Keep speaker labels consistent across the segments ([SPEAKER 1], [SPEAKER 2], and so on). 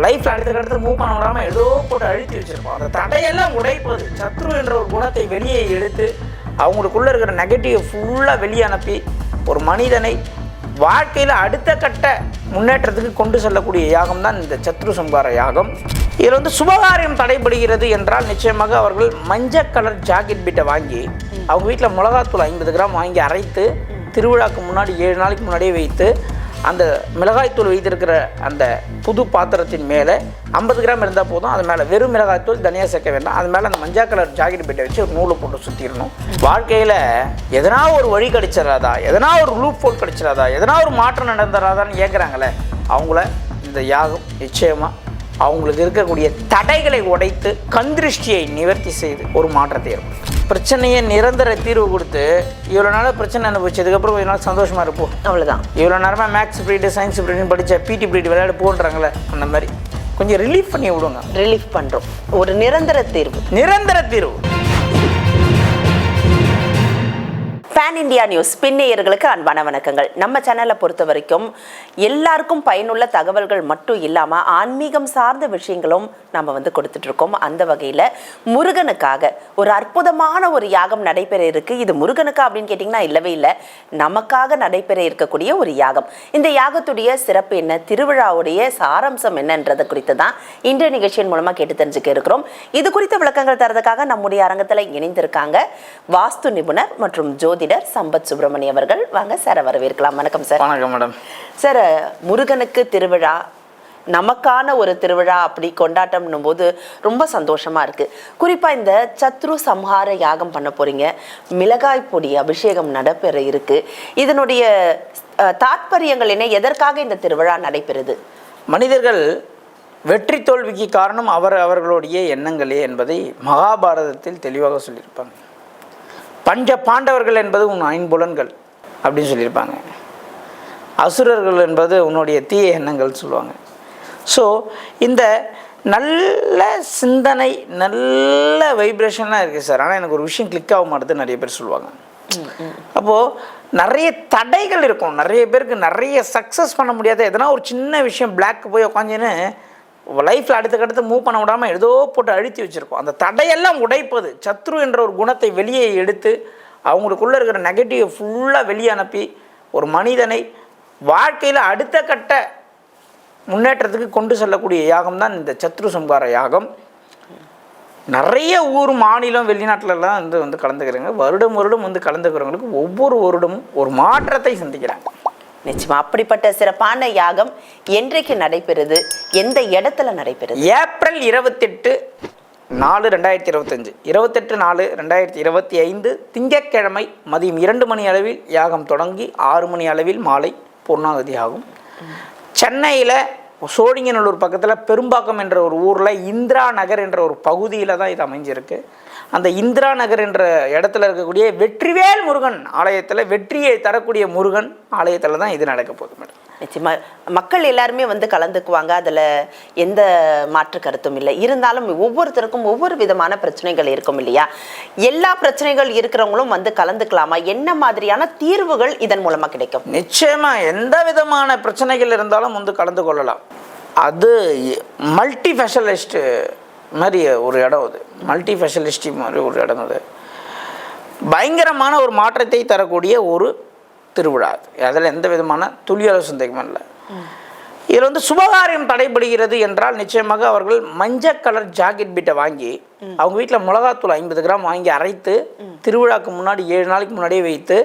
[SPEAKER 1] லைஃப்பில் அடுத்த மூவ் பண்ண விடாமல் ஏதோ போட்டு அழுத்தி வச்சுருப்போம். அந்த தடையெல்லாம் உடைப்பது, சத்ரு என்ற ஒரு குணத்தை வெளியே எடுத்து அவங்களுக்குள்ளே இருக்கிற நெகட்டிவ் ஃபுல்லாக வெளியே அனுப்பி ஒரு மனிதனை வாழ்க்கையில் அடுத்த கட்ட முன்னேற்றத்துக்கு கொண்டு செல்லக்கூடிய யாகம் தான் இந்த சத்ரு சம்ஹார யாகம். இதில் சுபகாரியம் தடைபடுகிறது என்றால் நிச்சயமாக அவர்கள் மஞ்சள் கலர் ஜாக்கெட் பீட்டை வாங்கி அவங்க வீட்டில் மிளகாத்தூள் 50 கிராம் வாங்கி அரைத்து திருவிழாவுக்கு முன்னாடி 7 நாளைக்கு முன்னாடியே வைத்து அந்த மிளகாய்த்தூள் வைத்திருக்கிற அந்த புது பாத்திரத்தின் மேலே 50 கிராம் இருந்தால் போதும். அது மேலே வெறும் மிளகாய்த்தூள் தனியாக சேர்க்க வேண்டாம். அது மேலே அந்த மஞ்சள் கலர் ஜாக்கெட் பீட்டை வச்சு ஒரு நூலை போட்டு சுற்றிடணும். வாழ்க்கையில் எதனா ஒரு வழி கிடைச்சிடாதா, எதனா ஒரு லூப் ஹோல் கிடைச்சிடாதா, எதனா ஒரு மாற்றம் நடந்துடாதான்னு கேட்குறாங்களே, அவங்கள இந்த யாகம் நிச்சயமாக அவங்களுக்கு இருக்கக்கூடிய தடைகளை உடைத்து கண்திருஷ்டியை நிவர்த்தி செய்து ஒரு மாற்றத்தை ஏற்படும். பிரச்சனையை நிரந்தர தீர்வு கொடுத்து இவ்வளோ நாளாக பிரச்சனை அனுபவிச்சதுக்கப்புறம் கொஞ்ச நாள் சந்தோஷமாக இருப்போம், அவ்வளோதான். இவ்வளோ நேரமாக மேக்ஸ் பீரியடு சயின்ஸ் பீரியட்னு படித்த பிடி பீரியட் விளையாட போன்றாங்களே, அந்த மாதிரி கொஞ்சம் ரிலீஃப் பண்ணி விடுங்க.
[SPEAKER 2] ரிலீஃப் பண்ணுறோம், ஒரு நிரந்தர தீர்வு. பேன் இண்டியா நியூஸ் பின்னேயர்களுக்கு அன்பான வணக்கங்கள். நம்ம சேனலை பொறுத்த வரைக்கும் எல்லாருக்கும் பயனுள்ள தகவல்கள் மட்டும் இல்லாமல் ஆன்மீகம் சார்ந்த விஷயங்களும் நம்ம கொடுத்துட்டு இருக்கோம். அந்த வகையில் முருகனுக்காக ஒரு அற்புதமான ஒரு யாகம் நடைபெற இருக்கு. இது முருகனுக்கா அப்படின்னு கேட்டிங்கன்னா இல்லவே இல்லை, நமக்காக நடைபெற இருக்கக்கூடிய ஒரு யாகம். இந்த யாகத்துடைய சிறப்பு என்ன, திருவிழாவுடைய சாராம்சம் என்னன்றது குறித்து தான் இன்றைய நிகழ்ச்சியின் மூலமாக கேட்டு தெரிஞ்சுக்க இருக்கிறோம். இது குறித்த விளக்கங்கள் தரதுக்காக நம்முடைய அரங்கத்தில் இணைந்திருக்காங்க வாஸ்து நிபுணர் மற்றும் ஜோதிடர் சம்பத் சுப்பிரமணியம் அவர்கள். வாங்க சார், வரவேற்கலாம். வணக்கம் சார்.
[SPEAKER 1] வணக்கம் மேடம்.
[SPEAKER 2] சார், முருகனுக்கு திருவிழா, நமக்கான ஒரு திருவிழா அப்படி கொண்டாட்டம்னும் போது ரொம்ப சந்தோஷமா இருக்கு. குறிப்பா இந்த சத்ரு சம்ஹார யாகம் பண்ண போறீங்க, மிளகாய் பொடி அபிஷேகம் நடைபெற இருக்கு. இதனுடைய தாற்பயங்கள் என்ன, எதற்காக இந்த திருவிழா நடைபெறுது?
[SPEAKER 1] மனிதர்கள் வெற்றி தோல்விக்கு காரணம் அவர்களுடைய எண்ணங்களே என்பதை மகாபாரதத்தில் தெளிவாக சொல்லியிருப்பாங்க. பஞ்ச பாண்டவர்கள் என்பது உன் ஐம்புலன்கள் அப்படின்னு சொல்லியிருப்பாங்க. அசுரர்கள் என்பது உன்னுடைய தீய எண்ணங்கள் சொல்லுவாங்க. ஸோ இந்த நல்ல சிந்தனை, நல்ல வைப்ரேஷன்லாம் இருக்குது சார். ஆனால் எனக்கு ஒரு விஷயம் கிளிக் ஆக மாட்டேது நிறைய பேர் சொல்லுவாங்க. அப்போது நிறைய தடைகள் இருக்கும். நிறைய பேருக்கு நிறைய சக்ஸஸ் பண்ண முடியாத எதனா ஒரு சின்ன விஷயம் பிளாக் போய் உட்காந்துன்னு லைஃப்பில் அடுத்த மூவ் பண்ண விடாமல் ஏதோ போட்டு அழுத்தி வச்சுருக்கோம். அந்த தடையெல்லாம் உடைப்பது, சத்ரு என்ற ஒரு குணத்தை வெளியே எடுத்து அவங்களுக்குள்ளே இருக்கிற நெகட்டிவ் ஃபுல்லாக வெளியே அனுப்பி ஒரு மனிதனை வாழ்க்கையில் அடுத்த கட்ட முன்னேற்றத்துக்கு கொண்டு செல்லக்கூடிய யாகம் தான் இந்த சத்ரு சம்ஹார யாகம். நிறைய ஊர், மாநிலம், வெளிநாட்டிலலாம் கலந்துக்கிறேங்க. வருடம் கலந்துக்கிறவங்களுக்கு ஒவ்வொரு வருடமும் ஒரு மாற்றத்தை சந்திக்கிறாங்க.
[SPEAKER 2] நிச்சயமா அப்படிப்பட்ட சிறப்பான யாகம் என்றைக்கு நடைபெறுது, எந்த இடத்துல நடைபெறுது?
[SPEAKER 1] ஏப்ரல் 28/4/2025 28/4/2025 திங்கட்கிழமை மதியம் 2 மணி அளவில் யாகம் தொடங்கி 6 மணி அளவில் மாலை பூர்ணாகதி ஆகும். சென்னையில் சோழிங்கநல்லூர் பக்கத்தில் பெரும்பாக்கம் என்ற ஒரு ஊரில் இந்திரா நகர் என்ற ஒரு பகுதியில் தான் இது அமைஞ்சிருக்கு. அந்த இந்திரா நகர் என்ற இடத்துல இருக்கக்கூடிய வெற்றிவேல் முருகன் ஆலயத்தில், வெற்றியை தரக்கூடிய முருகன் ஆலயத்தில் தான் இது நடக்க போகுது மேடம்.
[SPEAKER 2] நிச்சயமா மக்கள் எல்லாருமே கலந்துக்குவாங்க, அதில் எந்த மாற்று கருத்தும் இல்லை. இருந்தாலும் ஒவ்வொருத்தருக்கும் ஒவ்வொரு விதமான பிரச்சனைகள் இருக்கும் இல்லையா? எல்லா பிரச்சனைகள் இருக்கிறவங்களும் கலந்துக்கலாமா? என்ன மாதிரியான தீர்வுகள் இதன் மூலமாக கிடைக்கும்?
[SPEAKER 1] நிச்சயமாக எந்த விதமான பிரச்சனைகள் இருந்தாலும் கலந்து கொள்ளலாம். அது மல்டி ஸ்பெஷலிஸ்ட் மாதிரி ஒரு இடம், அது மல்டி ஸ்பெஷலிஸ்டி மாதிரி ஒரு இடம். அது பயங்கரமான ஒரு மாற்றத்தை தரக்கூடிய ஒரு திருவிழா. அதில் எந்த விதமான துளியளவு சந்தேகமும் இல்லை. இதில் சுபகாரியம் தடைபடுகிறது என்றால் நிச்சயமாக அவர்கள் மஞ்சள் கலர் ஜாக்கெட் பீட்டை வாங்கி அவங்க வீட்டில் மிளகாத்தூள் 50 கிராம் வாங்கி அரைத்து திருவிழாவுக்கு முன்னாடி 7 நாளைக்கு முன்னாடியே வைத்து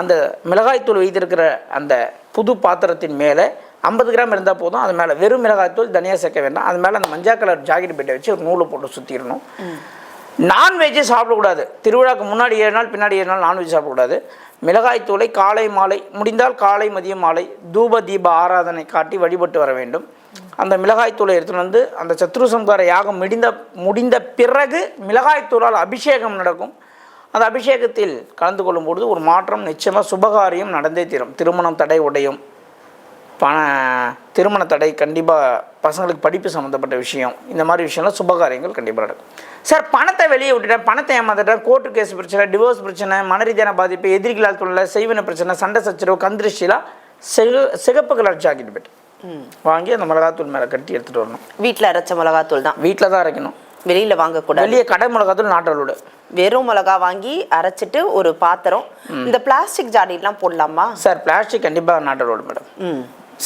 [SPEAKER 1] அந்த மிளகாய்த்தூள் வைத்திருக்கிற அந்த புது பாத்திரத்தின் மேலே 50 கிராம் இருந்தால் போதும். அது மேலே வெறும் மிளகாய்த்தூள் தனியாக சேர்க்க வேண்டாம். அது மேலே அந்த மஞ்சள் கலர் ஜாக்கெட் பீட்டை வச்சு ஒரு நூலை போட்டு சுற்றிடணும். நான்வெஜ்ஜு சாப்பிடக்கூடாது. திருவிழாவுக்கு முன்னாடி 7 நாள் பின்னாடி 7 நாள் நான்வெஜ் சாப்பிடக்கூடாது. மிளகாய்த்தூளை காலை மாலை, முடிந்தால் காலை மதியம் மாலை தூப தீப ஆராதனை காட்டி வழிபட்டு வர வேண்டும். அந்த மிளகாய்த்தூளை எடுத்துகிட்டு அந்த சத்ரு சம்ஹார யாகம் முடிந்த பிறகு மிளகாய்த்தூளால் அபிஷேகம் நடக்கும். அந்த அபிஷேகத்தில் கலந்து கொள்ளும்பொழுது ஒரு மாற்றம் நிச்சயமாக சுபகாரியம் நடந்தே தீரும். திருமணம் தடை உடையும், திருமண தடை, கண்டிப்பாக பசங்களுக்கு படிப்பு சம்மந்தப்பட்ட விஷயம், இந்த மாதிரி விஷயம்லாம் சுபகாரியங்கள் கண்டிப்பாக நடக்கும். சார், பணத்தை வெளியே விட்டுட்டேன், பணத்தை ஏமாத்திட்டேன், கோர்ட்டு கேஸ் பிரச்சனை, டிவோர்ஸ் பிரச்சனை, மனரீதியான பாதிப்பு, எதிரிகளால் தொழில, செய்வன பிரச்சனை, சண்டை சச்சரவு, கந்திருஷ்டிலாம் சிகப்பு கலர் ஜாக்கெட் பெட்டு வாங்கி அந்த மிளகாத்தூள் மேலே கட்டி எடுத்துகிட்டு வரணும்.
[SPEAKER 2] வீட்டில் அரைச்ச மிளகாத்தூள் தான்,
[SPEAKER 1] வீட்டில் தான் அரைக்கணும்,
[SPEAKER 2] வெளியில் வாங்கக்கூடாது.
[SPEAKER 1] வெளியே கடை மிளகாத்தூள் நாட்டலோடு.
[SPEAKER 2] வெறும் மிளகா வாங்கி அரைச்சிட்டு ஒரு பாத்திரம். இந்த பிளாஸ்டிக் ஜாடிலாம் போடலாமா
[SPEAKER 1] சார்? பிளாஸ்டிக் கண்டிப்பாக நாட்டலோடு மேடம்.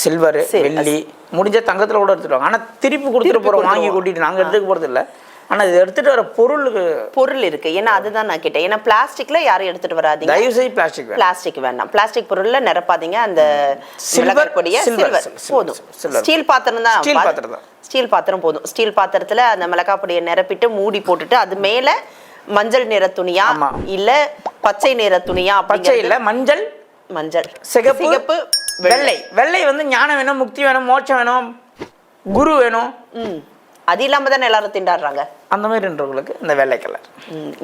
[SPEAKER 1] சில்வரு, வெள்ளி, முடிஞ்ச தங்கத்தில் கூட எடுத்துட்டு வாங்க. ஆனால் திருப்பி கொடுத்துட்டு போகிறோம், வாங்கி கூட்டிட்டு நாங்கள் எடுத்துக்க போகிறது இல்லை. ஆனால் இது எடுத்துகிட்டு வர பொருள் இருக்கு. ஏன்னா அதுதான் நான் கேட்டேன். ஏன்னா பிளாஸ்டிக்ல யாரும் எடுத்துட்டு வராதீங்க, தயவு செய்து பிளாஸ்டிக் வேண்டாம். பிளாஸ்டிக் பொருள்ல நிரப்பாதீங்க. அந்த சில்வர் பொடிய சில்வர் போதும். ஸ்டீல் பாத்திரம் தான், ஸ்டீல் பாத்திரம் போதும். ஸ்டீல் பாத்திரத்துல அந்த மிளகாய் பொடியை நிரப்பிட்டு மூடி போட்டுட்டு அது மேல மஞ்சள் நிற துணியா இல்ல பச்சை நிற துணியா? பச்சை இல்ல, மஞ்சள், சிகப்பு, வெள்ளை. வெள்ளை வந்து ஞானம் வேணும், முக்தி வேணும், மோட்சம் வேணும், குரு வேணும்.
[SPEAKER 2] அது இல்லாம தான் எல்லாரும் திண்டாடுறாங்க.
[SPEAKER 1] அந்த மாதிரி என்றவங்களுக்கு இந்த வெள்ளை கலர்.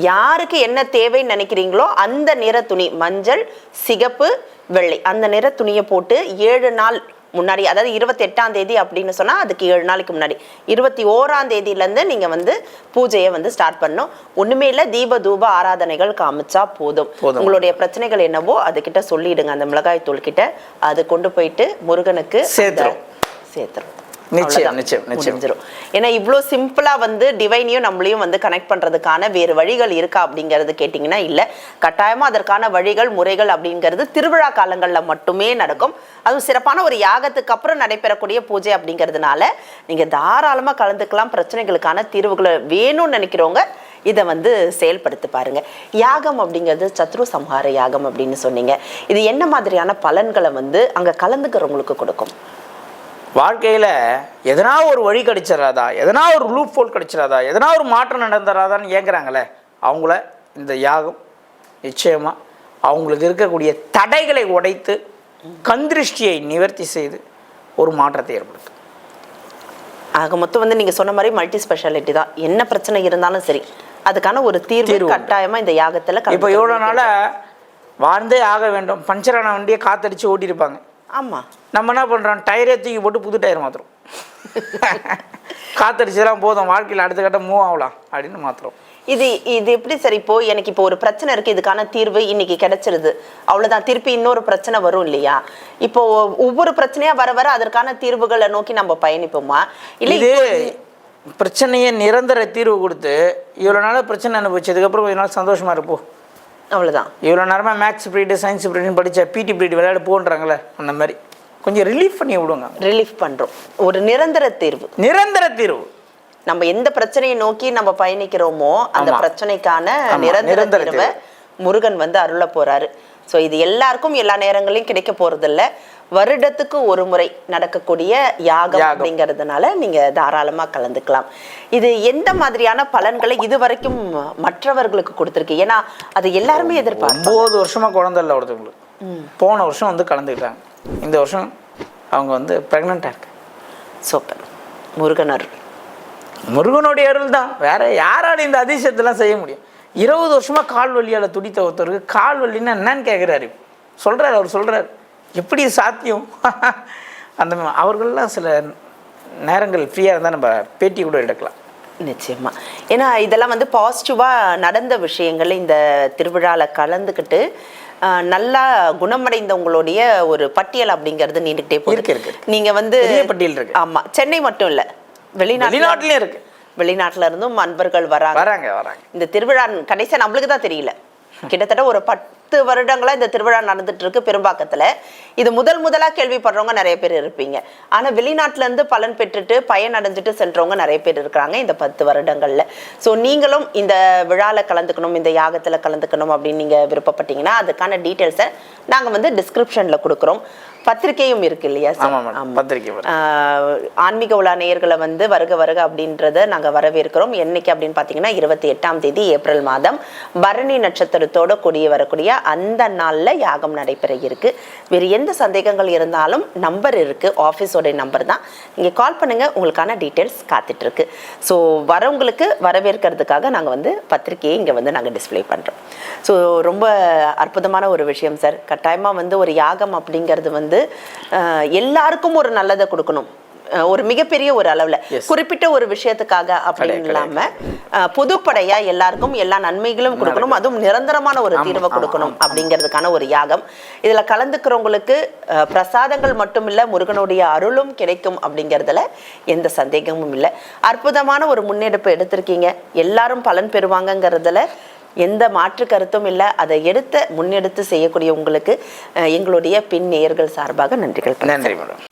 [SPEAKER 2] யாருக்கு என்ன தேவைன்னு நினைக்கிறீங்களோ அந்த நிற துணி, மஞ்சள், சிகப்பு, வெள்ளை, அந்த நிற துணியை போட்டு 7 நாள் முன்னாடி, அதாவது 28ஆம் தேதி அப்படின்னு சொன்னா அதுக்கு 7 நாளைக்கு முன்னாடி 21ஆம் தேதியிலேருந்து நீங்க வந்து பூஜையை வந்து ஸ்டார்ட் பண்ணணும். ஒண்ணுமே இல்லை, தீப தூப ஆராதனைகள் காமிச்சா போதும். உங்களுடைய பிரச்சனைகள் என்னவோ அதுகிட்ட சொல்லிடுங்க, அந்த மிளகாய் தூள் கிட்ட. அது கொண்டு போயிட்டு முருகனுக்கு சேர்த்துரும். நிச்சயம். ஏன்னா இவ்வளோ சிம்பிளா வந்து டிவைனையும் நம்மளையும் வந்து கனெக்ட் பண்றதுக்கான வேறு வழிகள் இருக்கா அப்படிங்கிறது கேட்டிங்கன்னா இல்லை. கட்டாயமா அதற்கான வழிகள், முறைகள் அப்படிங்கிறது திருவிழா காலங்கள்ல மட்டுமே நடக்கும். அதுவும் சிறப்பான ஒரு யாகத்துக்கு அப்புறம் நடைபெறக்கூடிய பூஜை அப்படிங்கிறதுனால நீங்க தாராளமா கலந்துக்கலாம். பிரச்சனைகளுக்கான தீர்வுகளை வேணும்னு நினைக்கிறவங்க இதை வந்து செயல்படுத்தி பாருங்க. யாகம் அப்படிங்கிறது சத்ரு சம்ஹார யாகம் அப்படின்னு சொன்னீங்க. இது என்ன மாதிரியான பலன்களை வந்து அங்க கலந்துக்கிறவங்களுக்கு கொடுக்கும்?
[SPEAKER 1] வாழ்க்கையில் எதனா ஒரு வழி கிடைச்சிடாதா, எதனா ஒரு லூப் ஹோல் கிடைச்சிடாதா, எதனா ஒரு மாற்றம் நடந்துடாதான்னு ஏங்குறாங்களே, அவங்கள இந்த யாகம் நிச்சயமாக அவங்களுக்கு இருக்கக்கூடிய தடைகளை உடைத்து கந்திருஷ்டியை நிவர்த்தி செய்து ஒரு மாற்றத்தை ஏற்படுத்தும்.
[SPEAKER 2] ஆக மொத்தம் வந்து நீங்கள் சொன்ன மாதிரி மல்டி ஸ்பெஷாலிட்டி தான். என்ன பிரச்சனை இருந்தாலும் சரி அதுக்கான ஒரு தீர்வு கட்டாயமாக இந்த யாகத்தில்.
[SPEAKER 1] இப்போ எவ்வளோ நாளாக வாழ்ந்தே ஆக வேண்டும், பஞ்சரான வண்டியை காத்தடிச்சு ஓட்டியிருப்பாங்க.
[SPEAKER 2] ஆமாம்,
[SPEAKER 1] நம்ம என்ன பண்ணுறோம், டயரே தூக்கி போட்டு புது டயர் மாற்றுறோம். காத்தடிச்சதெல்லாம் போதும், வாழ்க்கையில் அடுத்த கட்டம் மூவ் ஆகலாம் அப்படின்னு மாற்றுறோம்.
[SPEAKER 2] இது எப்படி சரி? எனக்கு இப்போ ஒரு பிரச்சனை இருக்கு, இதுக்கான தீர்வு இன்னைக்கு கிடைச்சிருது, அவ்வளவுதான். திருப்பி இன்னொரு பிரச்சனை வரும் இல்லையா? இப்போ ஒவ்வொரு பிரச்சனையா வர வர அதற்கான தீர்வுகளை நோக்கி நம்ம பயணிப்போமா? இல்லை,
[SPEAKER 1] இது பிரச்சனையை நிரந்தர தீர்வு கொடுத்து இவ்வளோ நாளாக பிரச்சனை அனுபவிச்சதுக்கப்புறம் கொஞ்ச நாள் சந்தோஷமா இருப்போம்,
[SPEAKER 2] அவ்வளோதான்.
[SPEAKER 1] இவ்வளோ நேரமாக மேக்ஸ் பீரியடு, சயின்ஸ் பீரியட்னு படித்த பிடி பீரியட் விளையாட போன்றாங்களே, அந்த மாதிரி கொஞ்சம் ரிலீஃப் பண்ணி விடுங்க.
[SPEAKER 2] ரிலீஃப் பண்ணுறோம். ஒரு நிரந்தர தீர்வு. நம்ம எந்த பிரச்சனையை நோக்கி நம்ம பயணிக்கிறோமோ அந்த பிரச்சனைக்கான நிரந்தர தீர்வை முருகன் வந்து அருள போறாரு. ஸோ இது எல்லாருக்கும் எல்லா நேரங்களையும் கிடைக்க போறதில்ல. வருடத்துக்கு ஒரு முறை நடக்கக்கூடிய யாகம் அப்படிங்கிறதுனால நீங்க தாராளமா கலந்துக்கலாம். இது எந்த மாதிரியான பலன்களை இது வரைக்கும் மற்றவர்களுக்கு கொடுத்துருக்கு? ஏன்னா அது எல்லாருமே எதிர்பார்ப்பாங்க.
[SPEAKER 1] 9 வருஷமா குழந்தை இல்லை ஒருத்தவங்களுக்கு. போன வருஷம் வந்து கலந்துக்கிட்டாங்க, இந்த வருஷம் அவங்க வந்து பிரெக்னெண்டா இருக்கு.
[SPEAKER 2] சூப்பர்.
[SPEAKER 1] முருகனுடைய அருள் தான், வேற யாராலும் இந்த அதிசயத்தெல்லாம் செய்ய முடியும்? 20 வருஷமா கால் வலியால் துடித்த ஒருத்தருக்கு கால் வலின்னா என்னன்னு கேட்குறாரு, அவர் சொல்றாரு எப்படி சாத்தியம்? அந்த அவர்கள்லாம் சில நேரங்கள் ஃப்ரீயாக இருந்தால் நம்ம பேட்டி கூட எடுக்கலாம்.
[SPEAKER 2] நிச்சயமா. ஏன்னா இதெல்லாம் வந்து பாசிட்டிவாக நடந்த விஷயங்கள். இந்த திருவிழாவில் கலந்துக்கிட்டு நல்லா குணமடைந்தவங்களுடைய ஒரு பட்டியல் அப்படிங்கிறது நீண்டுகிட்டே போயிருக்கு. நீங்க வந்து
[SPEAKER 1] பட்டியல் இருக்கு.
[SPEAKER 2] ஆமா, சென்னை மட்டும் இல்லை,
[SPEAKER 1] வெளிநாட்டிலயும் இருக்கு.
[SPEAKER 2] வெளிநாட்டுல இருந்தும் அன்பர்கள் வராங்க. இந்த திருவிழா கடைசியா நம்மளுக்கு தான் தெரியல. கிட்டத்தட்ட ஒரு 10 வருடங்களா இந்த திருவிழா நடந்துட்டு இருக்கு பெரும்பாக்கத்துல. இது முதலா கேள்விப்படுறவங்க நிறைய பேர் இருப்பீங்க. ஆனா வெளிநாட்டுல இருந்து பலன் பெற்றுட்டு பயன் அடைஞ்சிட்டு சென்றவங்க நிறைய பேர் இருக்கிறாங்க இந்த 10 வருடங்கள்ல. ஸோ நீங்களும் இந்த விழால கலந்துக்கணும், இந்த யாகத்துல கலந்துக்கணும் அப்படின்னு நீங்க விருப்பப்பட்டீங்கன்னா அதுக்கான டீட்டெயில்ஸை நாங்க வந்து டிஸ்கிரிப்ஷன்ல கொடுக்குறோம். பத்திரிகையும் இருக்கு இல்லையா? ஆன்மீக உலா நேயர்களை வந்து வருக அப்படின்றத நாங்க வரவேற்கிறோம். என்னைக்கு அப்படின்னு பாத்தீங்கன்னா 28ஆம் தேதி ஏப்ரல் மாதம் பரணி நட்சத்திரத்தோட கூடிய வரக்கூடிய அந்த நாள்ல யாகம் நடைபெற இருக்கு. வேறு எந்த சந்தேகங்கள் இருந்தாலும் நம்பர் இருக்கு, ஆஃபீஸோட நம்பர் தான், நீங்க கால் பண்ணுங்க, உங்களுக்கான டீட்டெயில்ஸ் காத்துட்டு இருக்கு. ஸோ வரவங்களுக்கு வரவேற்கிறதுக்காக நாங்க வந்து பத்திரிகையை இங்க வந்து நாங்க டிஸ்பிளே பண்றோம். ஸோ ரொம்ப அற்புதமான ஒரு விஷயம் சார். கட்டாயமா வந்து ஒரு யாகம் அப்படிங்கிறது வந்து எல்லாருக்கும் ஒரு நல்லதை கொடுக்கணும். ஒரு மிகப்பெரிய ஒரு அளவுல குறிப்பிட்ட ஒரு விஷயத்துக்காக அப்படின்னு இல்லாம பொதுப்படையா எல்லாருக்கும் எல்லா நன்மைகளும் கொடுக்கணும், அதுவும் நிரந்தரமான ஒரு தீர்வை கொடுக்கணும் அப்படிங்கிறதுக்கான ஒரு யாகம். இதுல கலந்துக்கிறவங்களுக்கு பிரசாதங்கள் மட்டும் இல்ல, முருகனுடைய அருளும் கிடைக்கும் அப்படிங்கிறதுல எந்த சந்தேகமும் இல்லை. அற்புதமான ஒரு முன்னெடுப்பு எடுத்திருக்கீங்க, எல்லாரும் பலன் பெறுவாங்கங்கிறதுல எந்த மாற்று கருத்தும் இல்லை. அதை முன்னெடுத்து செய்யக்கூடிய உங்களுக்கு எங்களுடைய பின் நேயர்கள் சார்பாக நன்றிகள்.
[SPEAKER 1] நன்றி மேடம்.